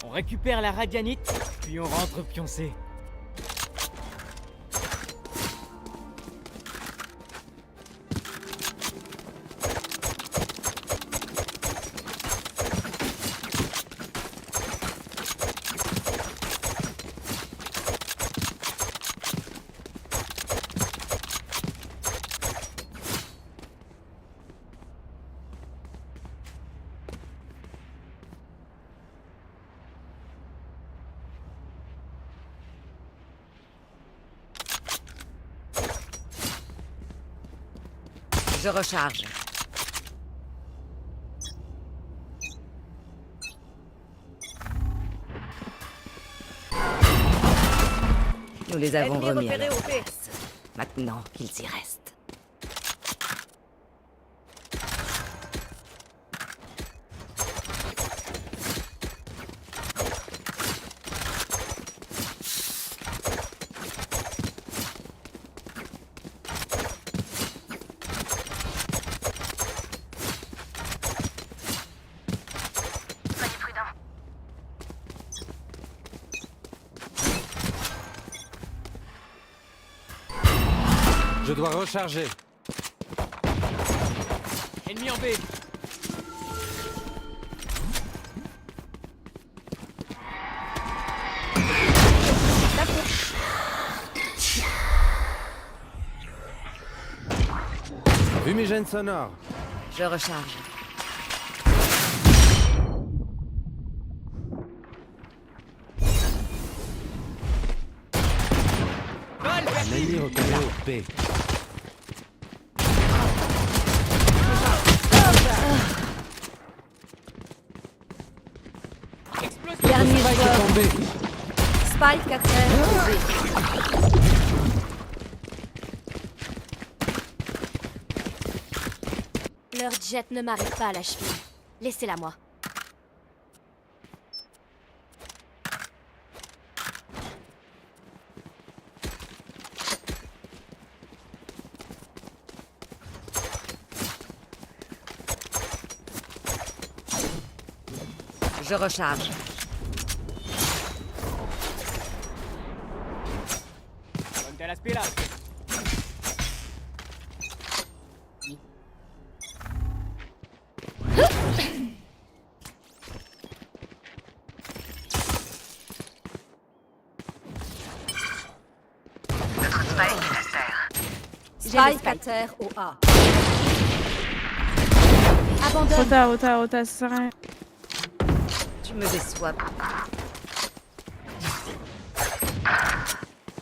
On récupère la radianite, puis on rentre pioncer. Je recharge. Nous les avons Ennemi remis à repéré leur au P. place. Maintenant qu'ils y restent. Soyez prudents. Je dois recharger. Ennemi en B. Fumigène sonore. Je recharge. Un ennemi repéré au P. Dernier Spike est joueur. tombé. Spike à terre. Leur jet ne m'arrive pas à la cheville. Laissez-la moi. Je recharge. Ponte a las pilas. Spike à terre au A. Abandonne. Ota, ça sert à rien. Tu me déçois.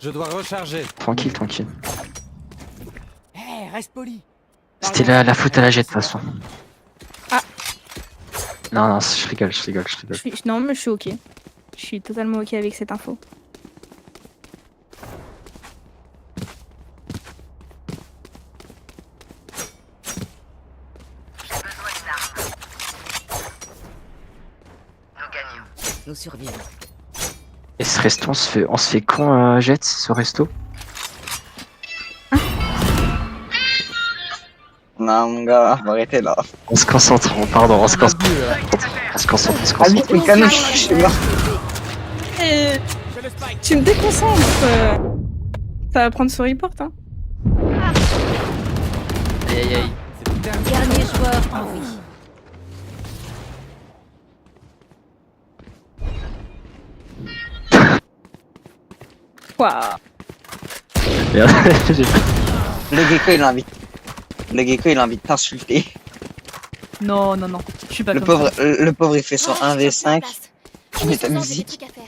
Je dois recharger. Tranquille, tranquille. Hé, reste poli. C'était la faute à la jet de toute façon. Ah. Non, je rigole. Non, mais je suis ok. Je suis totalement ok avec cette info. Nous survivons. Et ce resto, on se fait con jet, ce resto. Non, mon gars, faut arrêter là. On se concentre, pardon, on se On a concentre. bu, On se concentre, on se Ah, concentre. vite, mécano, je suis mort. Eh, J'ai le spike. tu me déconcentres. Ça va prendre ce report, hein. Aïe. C'est le dernier. Dernier joueur en vie. Waouh. Merde, j'ai- Le gecko, il a envie de t'insulter. Non, je suis pas Le comme pauvre, ça. le pauvre, il fait son Oh, je suis 1v5. en place. Tu mets ta Ce soir, j'ai des musique. trucs à faire.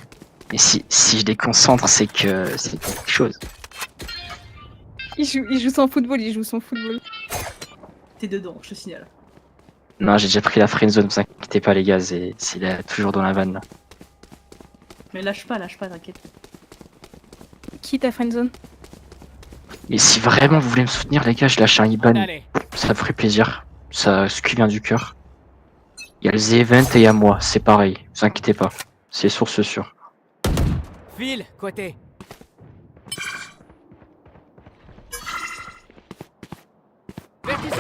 Mais si je déconcentre, c'est que c'est quelque chose. Il joue son football, T'es dedans, je te signale. Non, j'ai déjà pris la friendzone, vous inquiétez pas les gars, c'est là, toujours dans la vanne là. Mais lâche pas, t'inquiète. Qui t'a friendzone? Mais si vraiment vous voulez me soutenir les gars, je lâche un IBAN, Allez. ça me ferait plaisir. Ça, ce qui vient du cœur. Il y a le Z-Event et il y a moi, c'est pareil, vous inquiétez pas. C'est source sûre. File, côté.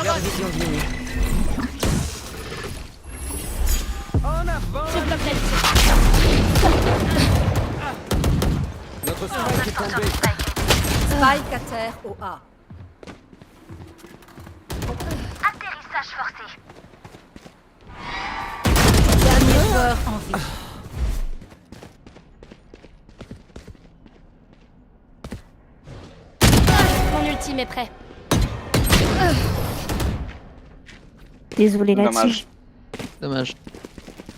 Leur vision diminue. En avant. Je bloque la vision. Notre spike est tombé. Spike à terre au A. Atterrissage forcé. Dernier joueur en vie. Mon ultime est prêt. Désolé la team. Dommage. Dommage.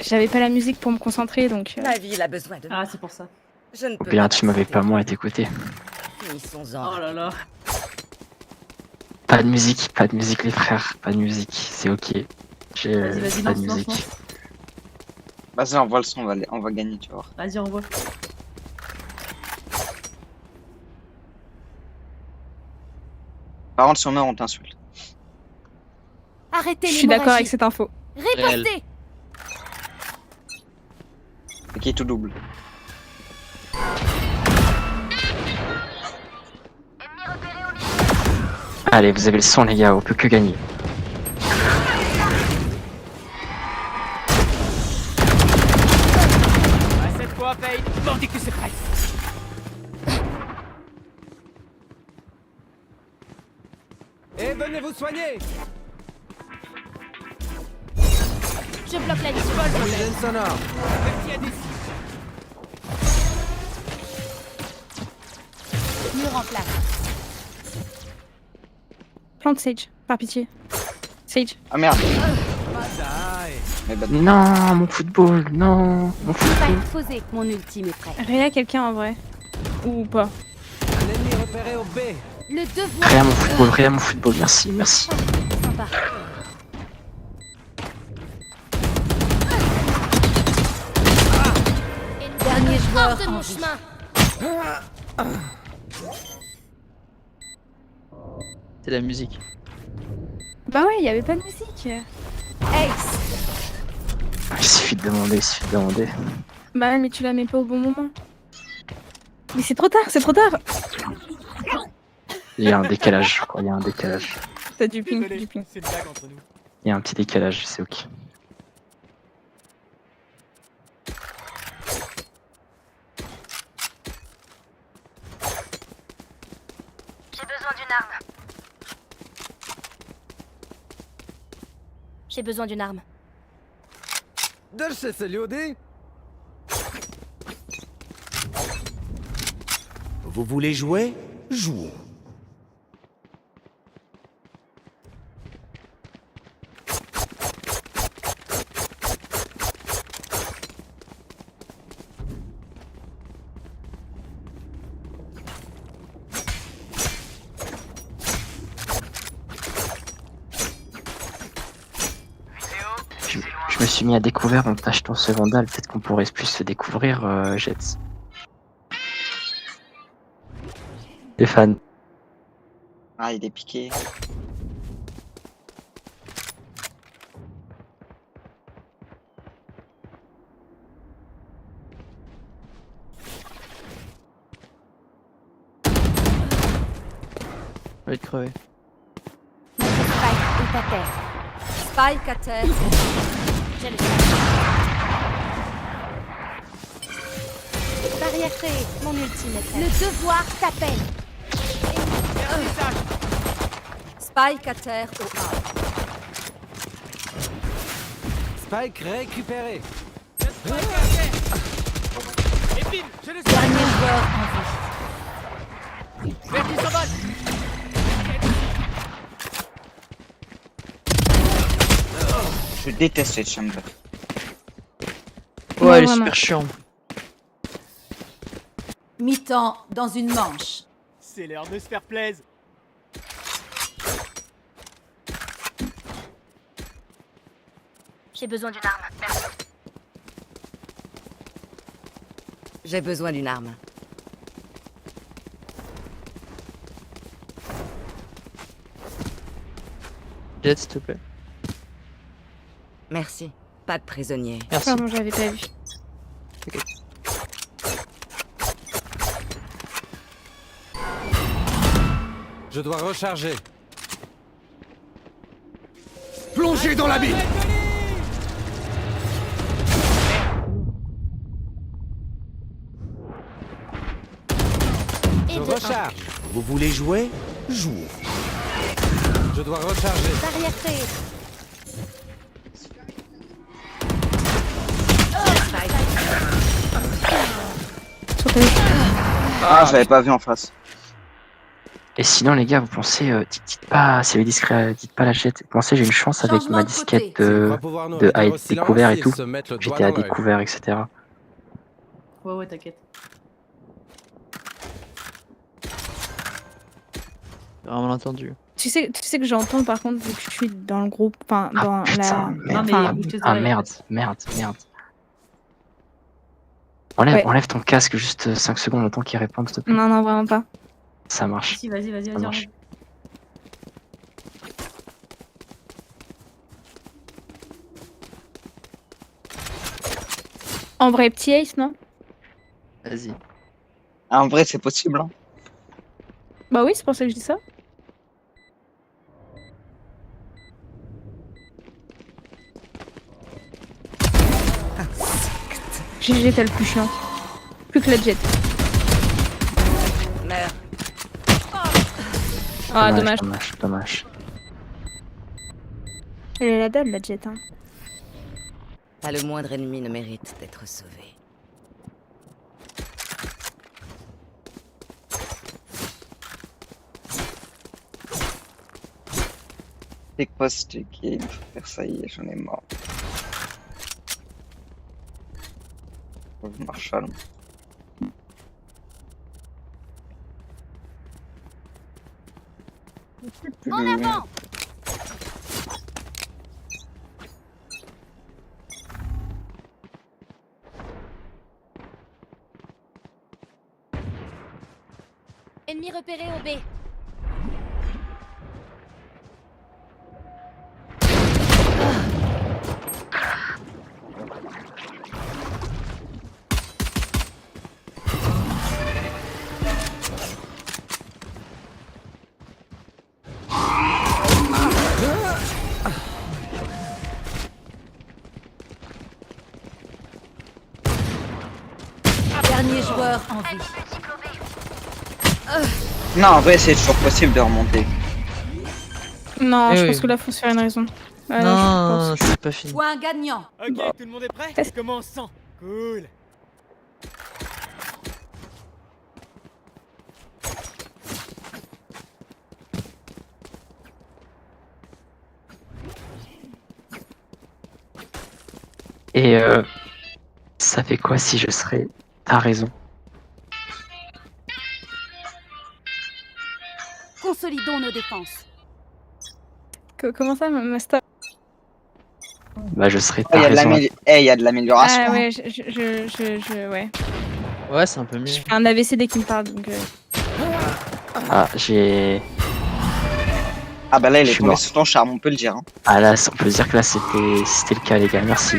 J'avais pas la musique pour me concentrer donc. La ville a besoin de moi. Ah, c'est pour ça. Je ne peux Bien, pas tu m'avais passer pas moi à tes t'écouter. Finissons-en. Oh là là. Pas de musique les frères, pas de musique, c'est ok. J'ai Vas-y, vas-y, pas de lance, lance, musique. lance. Vas-y, envoie le son, on va gagner, tu vois. Vas-y, envoie. Par contre, si on meurt, on t'insulte. Arrêtez Je les suis d'accord avec cette info. Ripostez. Ok, tout double. Allez, vous avez le son les gars, on peut que gagner. Ah, cette fois, paye. Bandit que c'est prêt. Et venez vous soigner. Je bloque la ligne. Fumigène sonore. Merci à des Mur en place. Plante Sage, par pitié. Sage. Ah merde. Die. Mais bah, Non, mon football, non, mon football. Spike posé. Mon ultime est prêt. Réa quelqu'un en vrai. Ou pas. Un ennemi repéré au B. Le devoir. Rien mon football, merci, merci. Sympa. Dernier joueur Hors de en mon vie. chemin. C'est la musique. Bah ouais, il y avait pas de musique. Ace. Il suffit de demander, Bah ouais, mais tu la mets pas au bon moment. Mais c'est trop tard, c'est trop tard. Il y a un décalage, je crois, il y a un décalage. T'as du ping, Désolé, du ping. c'est une blague entre nous. Il y a un petit décalage, c'est ok. J'ai besoin d'une arme. J'ai besoin d'une arme. De chez ce liodé. Vous voulez jouer? Jouons. Je me suis mis à découvrir en t'achetant ce Vandal, peut-être qu'on pourrait plus se découvrir, Jets. Stéphane. ah, il est piqué. Je vais être crevé. Notre Spike est à terre. Spike à terre. J'ai le spike. Barrière créée. Mon ultime est prêt. Le devoir t'appelle. Spike à terre au A. Spike récupéré. Et bim, je le suis. Dernier joueur en vie. Verti s'envole. Je déteste cette chambre. Ouais, elle est vraiment. super chiant. Mi-temps dans une manche. C'est l'heure de se faire plaisir. J'ai besoin d'une arme. Merci. J'ai besoin d'une arme. Jet, s'il te plaît. Merci. Pas de prisonnier. Merci. Pardon, j'avais pas vu. Je dois recharger. Plongez dans l'abîme. recharge. Vous voulez jouer? Jouons. Je dois recharger. Barrière créée. Ah, j'avais pas vu en face. Et sinon, les gars, vous pensez, dites pas, c'est les discrets, dites pas la jette. Vous pensez, j'ai une chance avec Changement ma de disquette côté. de, On va pouvoir nous de mettre à au être silence découvert et et tout. se mettre le doigt J'étais à dans l'œil. découvert, etc. Ouais, t'inquiète. Vraiment entendu. Tu sais que j'entends par contre vu que je suis dans le groupe, enfin Ah, dans putain, la. merde. Enfin, Ah merde. Enlève, Ouais. enlève ton casque juste 5 secondes le temps qu'il réponde, s'il te plaît. non, vraiment pas. Ça marche. Si, vas-y, Ça marche. En vrai, petit Ace, non? Vas-y. Ah, en vrai, c'est possible. Hein. Bah oui, c'est pour ça que je dis ça. GG, t'as le plus chiant. Plus que la jet. Meurs. Ah, dommage. Dommage. Elle est la dalle, la jet. Hein. Pas le moindre ennemi ne mérite d'être sauvé. C'est quoi ce truc? Il faut faire ça, y est, j'en ai marre. Marshall. En avant! Ennemi repéré au B. Dernier joueur en vie. Non, en vrai, c'est toujours possible de remonter. Non, Eh je oui. pense que là, faut se faire une raison. Ouais, je Non, pense. c'est pas fini. Point gagnant. Ok, tout le monde est prêt? Commençons. Cool. Et ça fait quoi si je serais... T'as raison. Consolidons nos défenses. Comment ça, Master? Bah je serais... Oh, T'as y a de raison. y a de l'amélioration. Ah hein. ouais, ouais. Ouais, c'est un peu mieux. Je fais un AVC dès qu'il me parle, donc. Ah, j'ai... Ah bah là, il Je est suis tombé mort. sous ton charme, on peut le dire. Hein. Ah là, on peut dire que là c'était le cas, les gars, merci.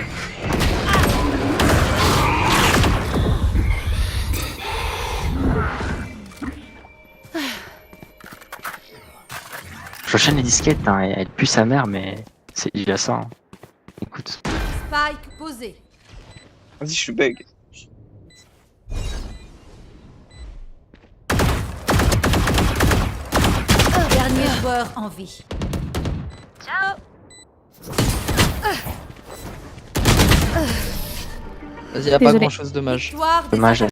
J'enchaîne les disquettes, hein, elle pue sa mère, mais c'est déjà ça. Hein. Écoute. Spike posé. Vas-y, je suis bug. Dernier joueur en vie. Vas-y, y'a pas Désolé. grand chose, dommage. Victoire des Dommage.